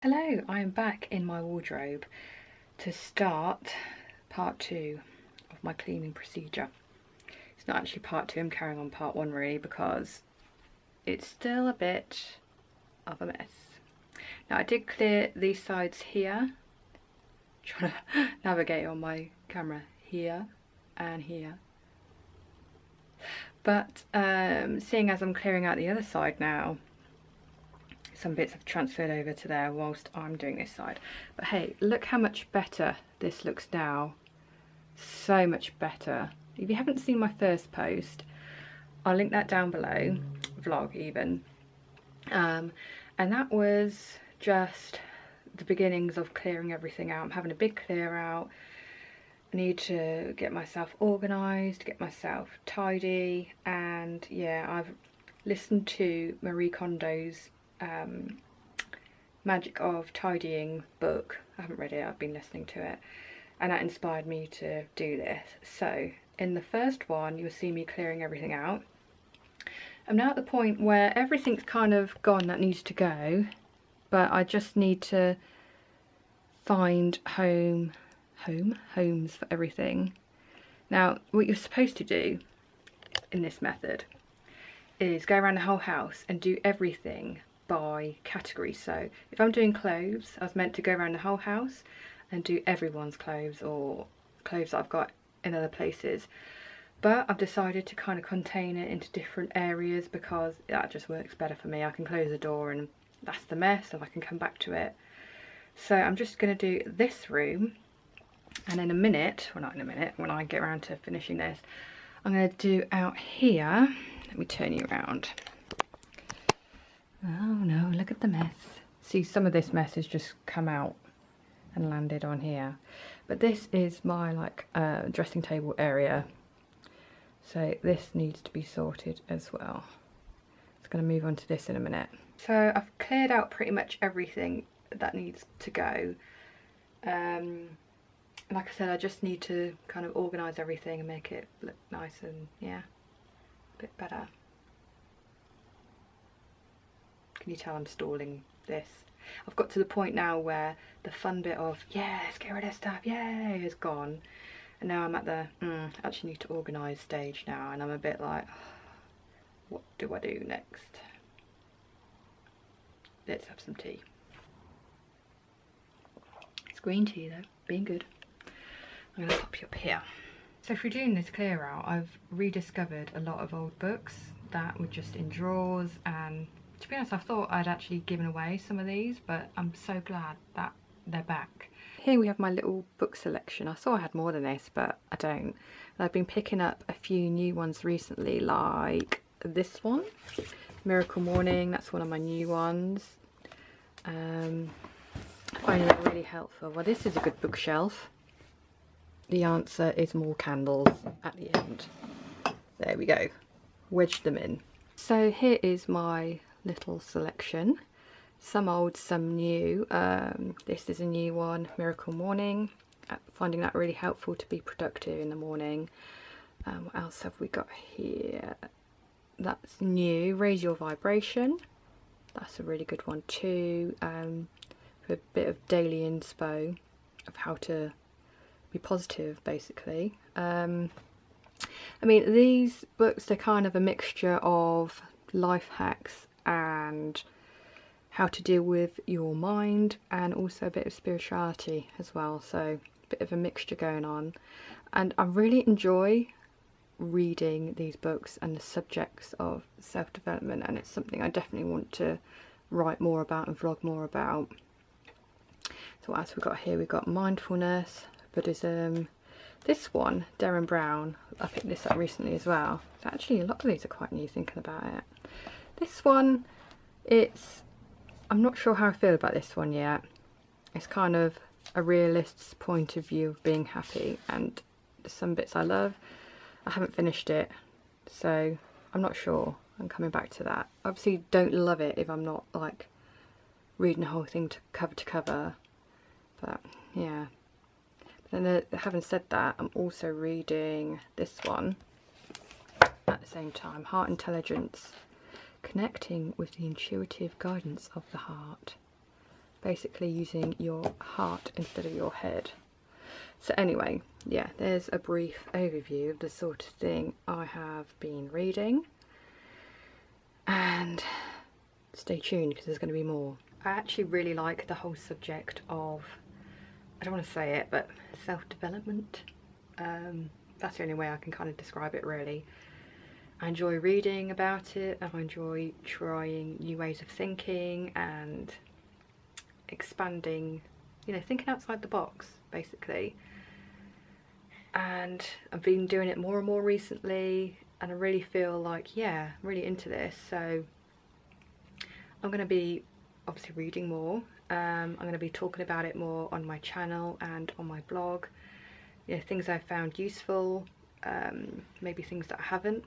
Hello, I am back in my wardrobe to start part 2 of my cleaning procedure. It's not actually part 2, I'm carrying on part 1 really because it's still a bit of a mess. Now I did clear these sides here, trying to navigate on my camera, here and here. But seeing as I'm clearing out the other side now, some bits have transferred over to there whilst I'm doing this side. But hey, look how much better this looks now. So much better. If you haven't seen my first post, I'll link that down below, vlog even. And that was just the beginnings of clearing everything out. I'm having a big clear out. I need to get myself organised, get myself tidy, and yeah, I've listened to Marie Kondos' Magic of Tidying book. I haven't read it, I've been listening to it, and that inspired me to do this. So in the first one you'll see me clearing everything out. I'm now at the point where everything's kind of gone that needs to go, but I just need to find homes for everything. Now what you're supposed to do in this method is go around the whole house and do everything by category. So if I'm doing clothes, I was meant to go around the whole house and do everyone's clothes or clothes that I've got in other places, but I've decided to kind of contain it into different areas because that just works better for me. I can close the door and that's the mess and I can come back to it. So I'm just going to do this room, and in a minute, well not in a minute, when I get around to finishing this, I'm going to do out here. Let me turn you around. Oh no, look at the mess. See, some of this mess has just come out and landed on here. But this is my dressing table area. So this needs to be sorted as well. I'm going to move on to this in a minute. So I've cleared out pretty much everything that needs to go. Like I said, I just need to kind of organise everything and make it look nice and, yeah, a bit better. Can you tell I'm stalling this? I've got to the point now where the fun bit of, yeah, let's get rid of stuff, yay, is gone. And now I'm at the, actually need to organise stage now, and I'm a bit like, what do I do next? Let's have some tea. It's green tea though, being good. I'm going to pop you up here. So for doing this clear out, I've rediscovered a lot of old books that were just in drawers, and to be honest I thought I'd actually given away some of these, but I'm so glad that they're back. Here we have my little book selection. I thought I had more than this, but I don't. And I've been picking up a few new ones recently, like this one, Miracle Morning. That's one of my new ones. I find that really helpful. Well, this is a good bookshelf. The answer is more candles at the end. There we go. Wedged them in. So here is my little selection. Some old, some new. This is a new one, Miracle Morning. Finding that really helpful to be productive in the morning. What else have we got here? That's new, Raise Your Vibration. That's a really good one too. For a bit of daily inspo of how to be positive, basically. I mean, these books, they're kind of a mixture of life hacks and how to deal with your mind, and also a bit of spirituality as well, so a bit of a mixture going on. And I really enjoy reading these books and the subjects of self-development, and it's something I definitely want to write more about and vlog more about. So what else we got here? We've got mindfulness, Buddhism. This one, Darren Brown, I picked this up recently as well. So actually a lot of these are quite new thinking about it. This one, I'm not sure how I feel about this one yet. It's kind of a realist's point of view of being happy, and there's some bits I love. I haven't finished it, so I'm not sure. I'm coming back to that. Obviously don't love it if I'm not like reading the whole thing to cover, but yeah. But then having said that, I'm also reading this one at the same time, Heart Intelligence, Connecting with the Intuitive Guidance of the Heart. basically using your heart instead of your head. So anyway, yeah, there's a brief overview of the sort of thing I have been reading, and stay tuned because there's going to be more. I actually really like the whole subject of, I don't want to say it, but self-development. That's the only way I can kind of describe it, really. I enjoy reading about it, and I enjoy trying new ways of thinking and expanding, you know, thinking outside the box, basically. And I've been doing it more and more recently, and I really feel like, yeah, I'm really into this. So I'm going to be obviously reading more. I'm going to be talking about it more on my channel and on my blog. You know, things I've found useful, maybe things that I haven't.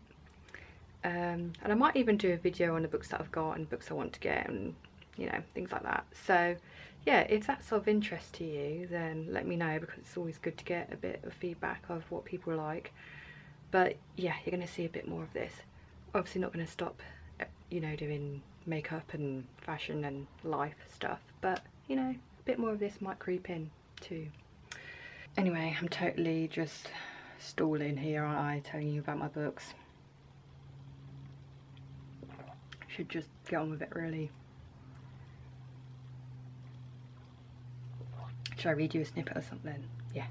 And I might even do a video on the books that I've got and books I want to get, and you know, things like that. So yeah, if that's of interest to you, then let me know, because it's always good to get a bit of feedback of what people like. But yeah, you're going to see a bit more of this. Obviously not going to stop, you know, doing makeup and fashion and life stuff, but you know, a bit more of this might creep in too. Anyway, I'm totally just stalling here, aren't I, telling you about my books. Should just get on with it, really. Should I read you a snippet or something? Yeah.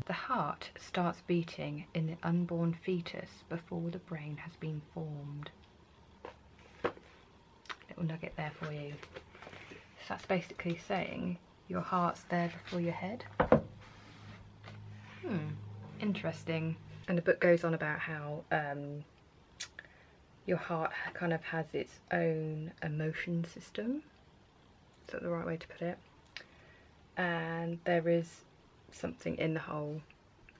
The heart starts beating in the unborn fetus before the brain has been formed. Little nugget there for you. So that's basically saying your heart's there before your head. Interesting. And the book goes on about how your heart kind of has its own emotion system. Is that the right way to put it? And there is something in the whole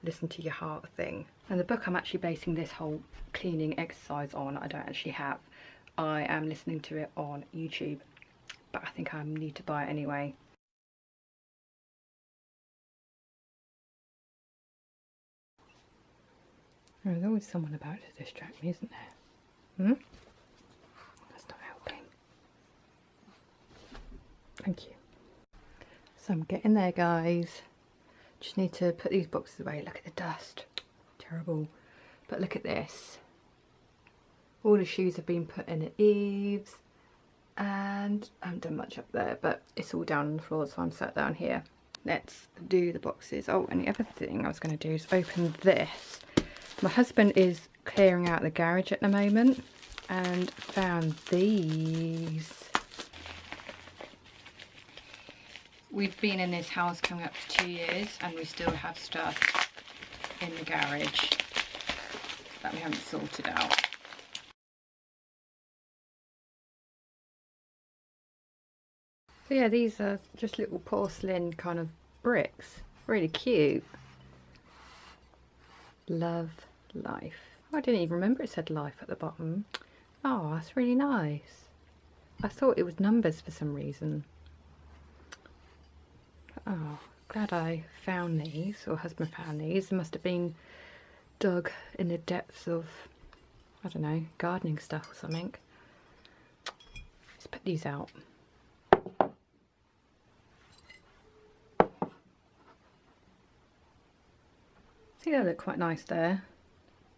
listen to your heart thing. And the book I'm actually basing this whole cleaning exercise on, I don't actually have. I am listening to it on YouTube, but I think I need to buy it anyway. There's always someone about to distract me, isn't there? That's not helping. Thank you. So I'm getting there, guys. Just need to put these boxes away. Look at the dust. Terrible. But look at this. All the shoes have been put in at eaves, and I haven't done much up there, but it's all down on the floor, so I'm sat down here. Let's do the boxes. Oh, and the other thing I was going to do is open this. My husband is clearing out the garage at the moment and found these. We've been in this house coming up to 2 years, and we still have stuff in the garage that we haven't sorted out. So yeah, these are just little porcelain kind of bricks. Really cute. Love life. Oh, I didn't even remember it said life at the bottom. Oh, that's really nice. I thought it was numbers for some reason. Oh, glad I found these, or husband found these. They must have been dug in the depths of, I don't know, gardening stuff or something. Let's put these out. See, they look quite nice there,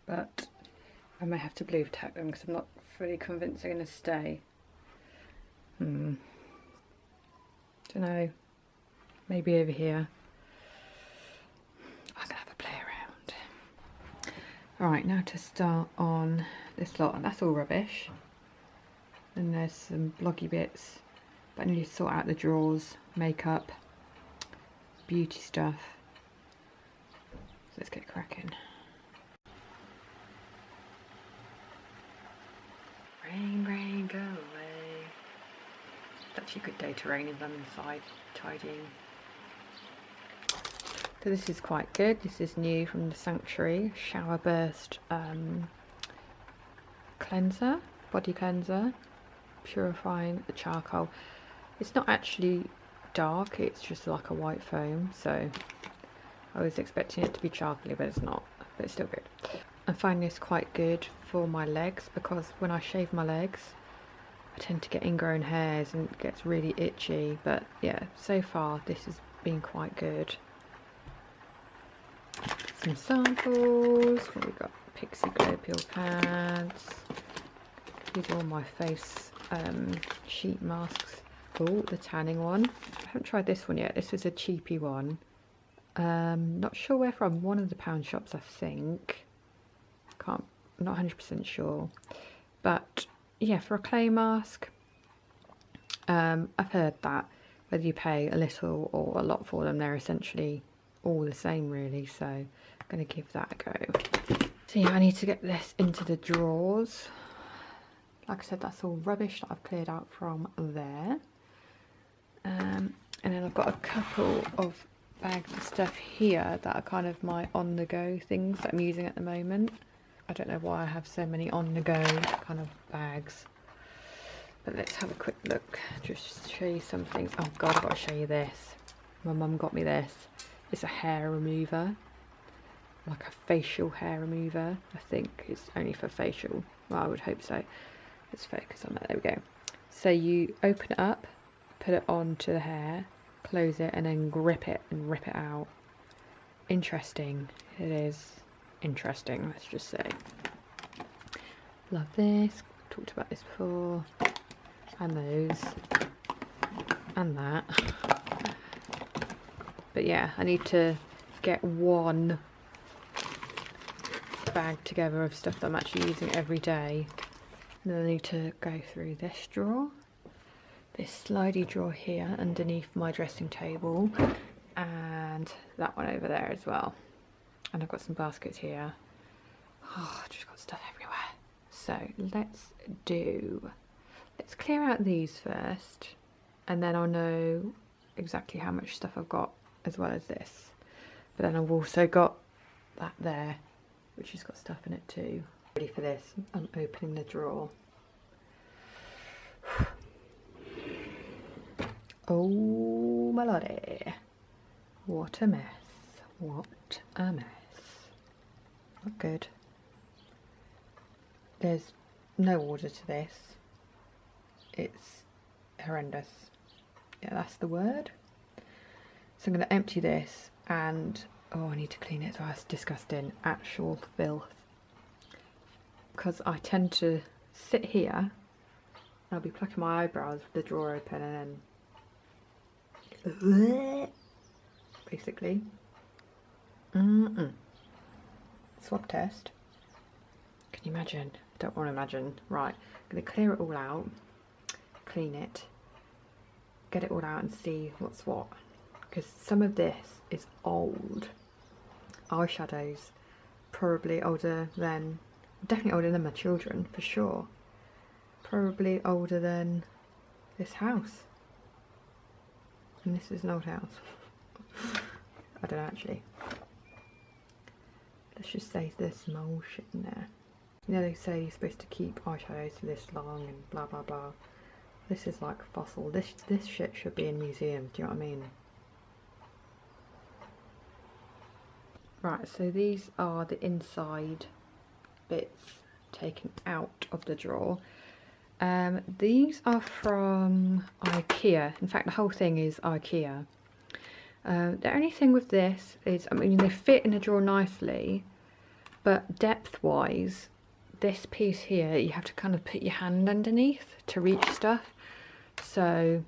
but I may have to blue tack them because I'm not fully convinced they're going to stay. Don't know. Maybe over here. I'm gonna have a play around. Alright, now to start on this lot, and that's all rubbish. Then there's some bloggy bits, but I need to sort out the drawers, makeup, beauty stuff. So let's get cracking. Rain, rain, go away. It's actually a good day to rain in London side, tidying. So this is quite good. This is new from the Sanctuary Shower Burst cleanser, body cleanser, purifying the charcoal. It's not actually dark, it's just like a white foam, so I was expecting it to be charcoaly, but it's not, but it's still good. I find this quite good for my legs, because when I shave my legs, I tend to get ingrown hairs and it gets really itchy, but yeah, so far this has been quite good. Some samples. What we got? Pixie Glow Peel pads. These are all my face sheet masks. Oh, the tanning one. I haven't tried this one yet. This is a cheapy one. Not sure where from. One of the pound shops, I think. I'm not 100% sure. But yeah, for a clay mask, I've heard that whether you pay a little or a lot for them, they're essentially all the same really, so I'm going to give that a go. So yeah, I need to get this into the drawers. Like I said, that's all rubbish that I've cleared out from there. And then I've got a couple of bags of stuff here that are kind of my on-the-go things that I'm using at the moment. I don't know why I have so many on-the-go kind of bags. But let's have a quick look, just show you some things. Oh God, I've got to show you this. My mum got me this. It's a hair remover, like a facial hair remover. I think it's only for facial. Well, I would hope so. Let's focus on that. There we go. So you open it up, put it onto the hair, close it, and then grip it and rip it out. Interesting. It is interesting, let's just say. Love this. Talked about this before. And those. And that. But yeah, I need to get one bag together of stuff that I'm actually using every day. And then I need to go through this drawer, this slidey drawer here underneath my dressing table, and that one over there as well. And I've got some baskets here. Oh, I've just got stuff everywhere. So let's clear out these first, and then I'll know exactly how much stuff I've got as well as this. But then I've also got that there, which has got stuff in it too. Ready for this? I'm opening the drawer. Oh my lordy, what a mess, what a mess. Not good. There's no order to this. It's horrendous. Yeah, that's the word. So I'm going to empty this and, oh, I need to clean it. So that's disgusting. Actual filth. Because I tend to sit here and I'll be plucking my eyebrows with the drawer open and then basically. Swab test. Can you imagine? Don't want to imagine. Right, I'm going to clear it all out, clean it, get it all out and see what's what. Because some of this is old. Eyeshadows, probably older than, definitely older than my children, for sure. Probably older than this house. And this is an old house. I don't know actually. Let's just say there's some old shit in there. You know, they say you're supposed to keep eyeshadows for this long and blah blah blah. This is like fossil. This shit should be in museums, do you know what I mean? Right, so these are the inside bits taken out of the drawer. These are from IKEA. In fact, the whole thing is IKEA. The only thing with this is, I mean, they fit in a drawer nicely, but depth-wise, this piece here, you have to kind of put your hand underneath to reach stuff. So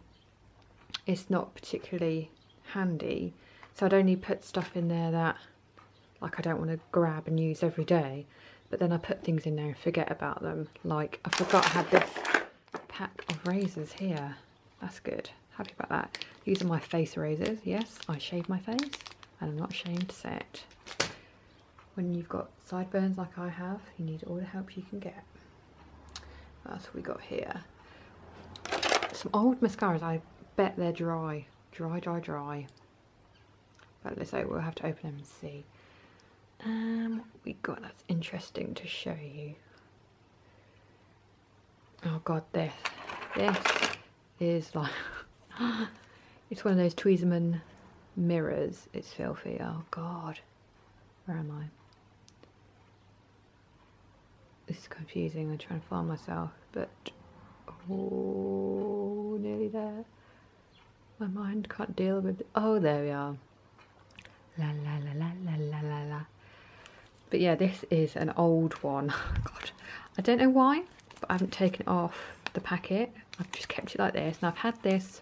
it's not particularly handy. So I'd only put stuff in there that, like, I don't want to grab and use every day. But then I put things in there and forget about them. Like, I forgot I had this pack of razors here. That's good. Happy about that. These are my face razors. Yes, I shave my face, and I'm not ashamed to say it. When you've got sideburns like I have, you need all the help you can get. That's what we got here. Some old mascaras. I bet they're dry. Dry. But so we'll have to open them and see. What we got that's interesting to show you. Oh god, this is like it's one of those Tweezerman mirrors. It's filthy. Oh god, where am I? This is confusing. I'm trying to find myself, but Oh, nearly there. My mind can't deal with it. Oh, there we are. La la la la la la la la. But yeah, this is an old one. God, I don't know why, but I haven't taken it off the packet. I've just kept it like this, and I've had this,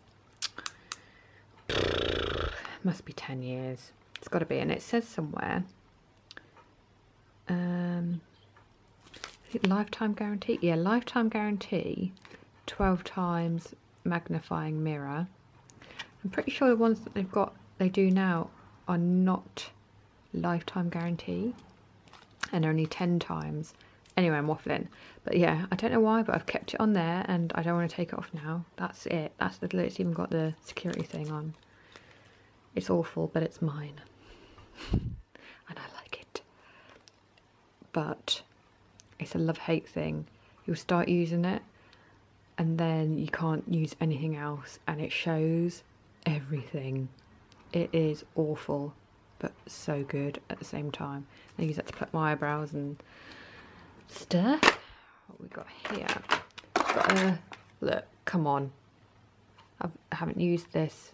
must be 10 years. It's got to be, and it says somewhere, I think lifetime guarantee. Yeah, lifetime guarantee, 12 times magnifying mirror. I'm pretty sure the ones that they do now are not lifetime guarantee, and only 10 times. Anyway, I'm waffling. But yeah, I don't know why, but I've kept it on there and I don't want to take it off now. That's it. That's the glue. It's even got the security thing on. It's awful, but it's mine. And I like it. But it's a love-hate thing. You'll start using it and then you can't use anything else, and it shows everything. It is awful, but so good at the same time. I use that to pluck my eyebrows and stuff. What we got here? Got look, come on. I haven't used this.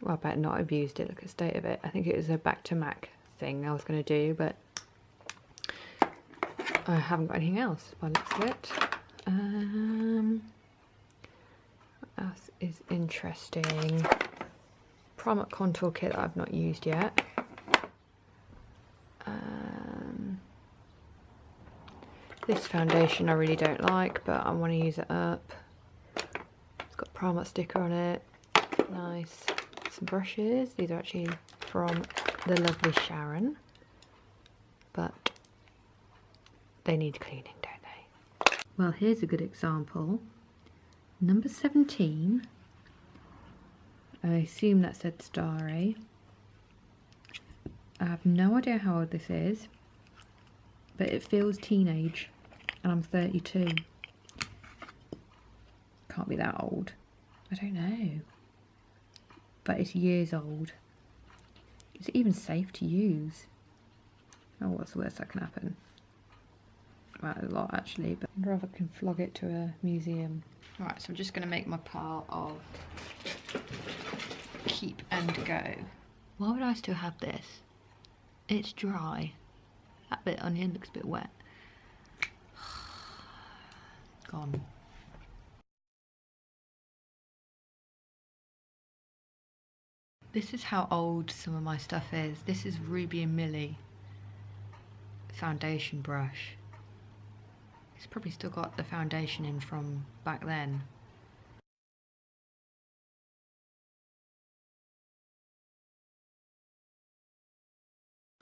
Well, I better not have used it. Look at the state of it. I think it was a back to Mac thing I was going to do, but I haven't got anything else by the looks of it. What else is interesting? Primer contour kit that I've not used yet. This foundation I really don't like, but I want to use it up. It's got Primark sticker on it. Nice. Some brushes. These are actually from the lovely Sharon, but they need cleaning, don't they? Well, here's a good example. Number 17. I assume that said Starry. I have no idea how old this is, but it feels teenage. And I'm 32. Can't be that old. I don't know. But it's years old. Is it even safe to use? Oh, what's the worst that can happen? Well, a lot actually, but I'd rather can flog it to a museum. Right, so I'm just going to make my pile of keep and go. Why would I still have this? It's dry. That bit on the end looks a bit wet. Gone. This is how old some of my stuff is. This is Ruby and Millie foundation brush. It's probably still got the foundation in from back then.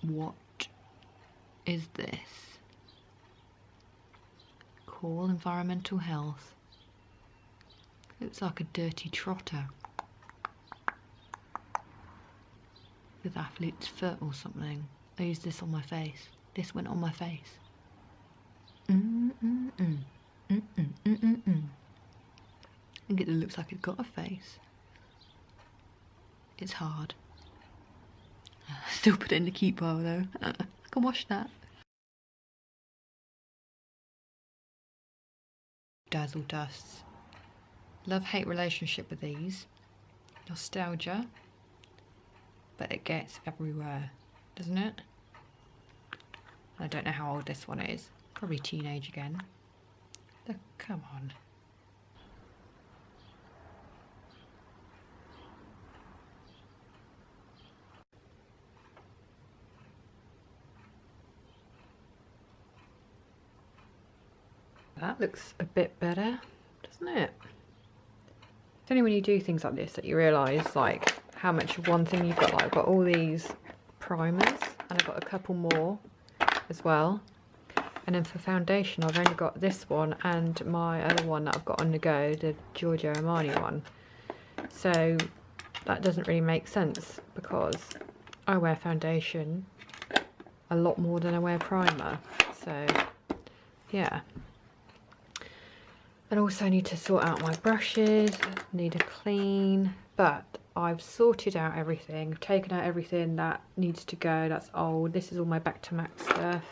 What is this? Call environmental health. Looks like a dirty trotter with athlete's foot or something. I used this on my face. This went on my face. I think it looks like it's got a face. It's hard. Still put it in the keep pile though. I can wash that. Dazzle dusts. Love-hate relationship with these. Nostalgia. But it gets everywhere, doesn't it? I don't know how old this one is. Probably teenage again. Look, come on. That looks a bit better, doesn't it? It's only when you do things like this that you realise like how much of one thing you've got. Like I've got all these primers and I've got a couple more as well. And then for foundation I've only got this one and my other one that I've got on the go, the Giorgio Armani one. So that doesn't really make sense because I wear foundation a lot more than I wear primer. So yeah. And also I need to sort out my brushes, need a clean, but I've sorted out everything. I've taken out everything that needs to go, that's old. This is all my back to Mac stuff.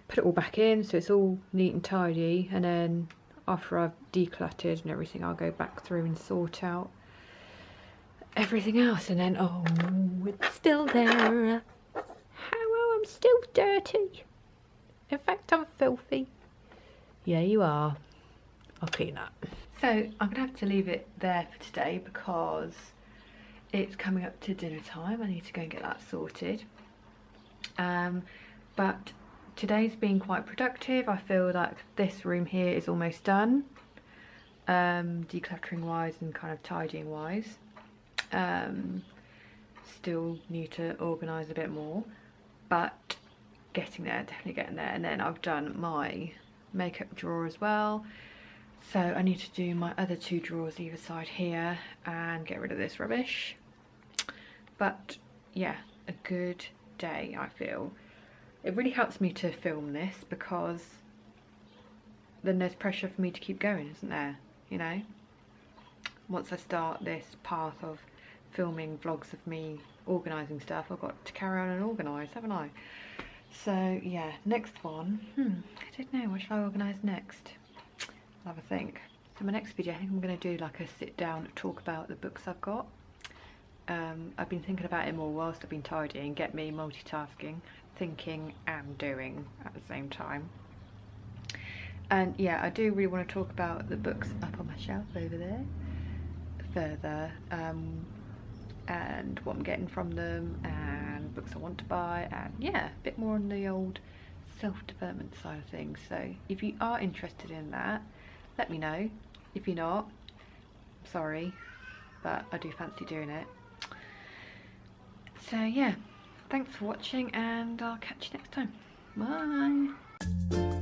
put it all back in so it's all neat and tidy, and then after I've decluttered and everything, I'll go back through and sort out everything else. And then, oh, it's still there. Oh, I'm still dirty. In fact, I'm filthy. Yeah, you are. I'll clean up. So I'm gonna have to leave it there for today because it's coming up to dinner time. I need to go and get that sorted. But today's been quite productive. I feel like this room here is almost done, decluttering wise and kind of tidying wise. Still need to organise a bit more, but getting there, definitely getting there. And then I've done my makeup drawer as well, so I need to do my other 2 drawers either side here and get rid of this rubbish. But yeah, a good day, I feel. It really helps me to film this because then there's pressure for me to keep going, isn't there? You know, once I start this path of filming vlogs of me organising stuff, I've got to carry on and organise, haven't I? So yeah, next one, I don't know, what shall I organise next? I'll have a think. So my next video, I think I'm going to do like a sit down talk about the books I've got. I've been thinking about it more whilst I've been tidying, get me multitasking, thinking and doing at the same time. And yeah, I do really want to talk about the books up on my shelf over there further, and what I'm getting from them, and books I want to buy, and yeah, a bit more on the old self-development side of things. So if you are interested in that, let me know. If you're not, I'm sorry, but I do fancy doing it. So yeah, thanks for watching and I'll catch you next time. Bye.